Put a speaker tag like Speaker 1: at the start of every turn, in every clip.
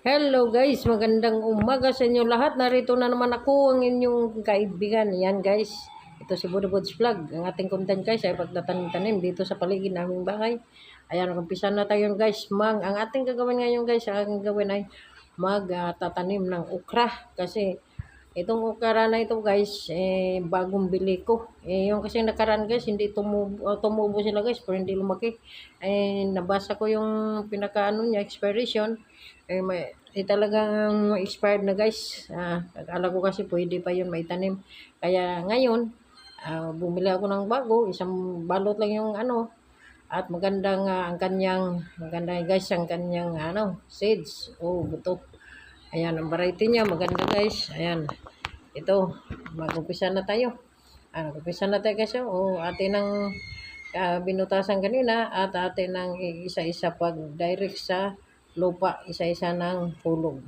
Speaker 1: Hello guys, magandang umaga sa inyo lahat. Narito na naman ako, ang inyong kaibigan. Yan guys, ito si Budobods Vlog. Ang ating content guys ay pagtatanim-tanim dito sa paligid naming bahay. Ayan, umpisa na tayo guys. Ang ating gagawin ngayon guys, ang gawin ay magtatanim ng okra. Kasi itong okra na ito guys, bagong bili ko. Yung kasi nakaraan guys, hindi tumubo sila guys, pero hindi lumaki. Nabasa ko yung pinakaano niya, expiration. Talagang expired na guys. Akala ko kasi pwede pa yun maitanim. Kaya ngayon, bumili ako ng bago. Isang balot lang yung ano. At maganda guys ang kanyang seeds. Buto. Ayan, ang variety niya. Maganda guys. Ayan. Ito, mag-umpisa na tayo. Mag-umpisa na tayo guys. Atin ang binutasan kanina at atin ang isa-isa pag-direct sa lupa, isa-isa ng hulog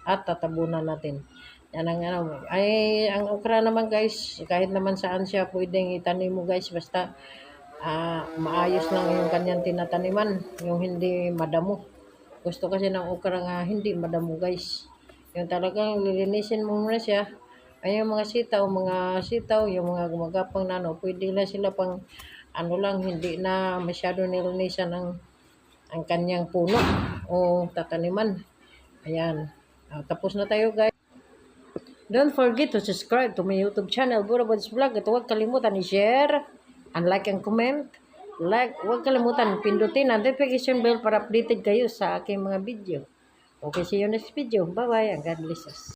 Speaker 1: at tatabunan natin. Yan ang ang okra naman guys, kahit naman saan siya pwedeng itanim mo guys, basta maayos lang yung kanyang tinataniman, yung hindi madamo. Gusto kasi ng okra nga hindi madamo guys, yung talagang lilinisin mo muna siya. Ay yung mga sitaw, yung mga gumagapang na pwede na sila pang lang, hindi na masyado nilinisan ang kanyang puno o tataniman. Ayan. Tapos na tayo guys. Don't forget to subscribe to my YouTube channel, Budobods Vlog. At huwag kalimutan i-share and like and comment. Huwag kalimutan pindutin ang notification bell para updated kayo sa aking mga video. Okay, see you next video. Bye-bye and God bless us.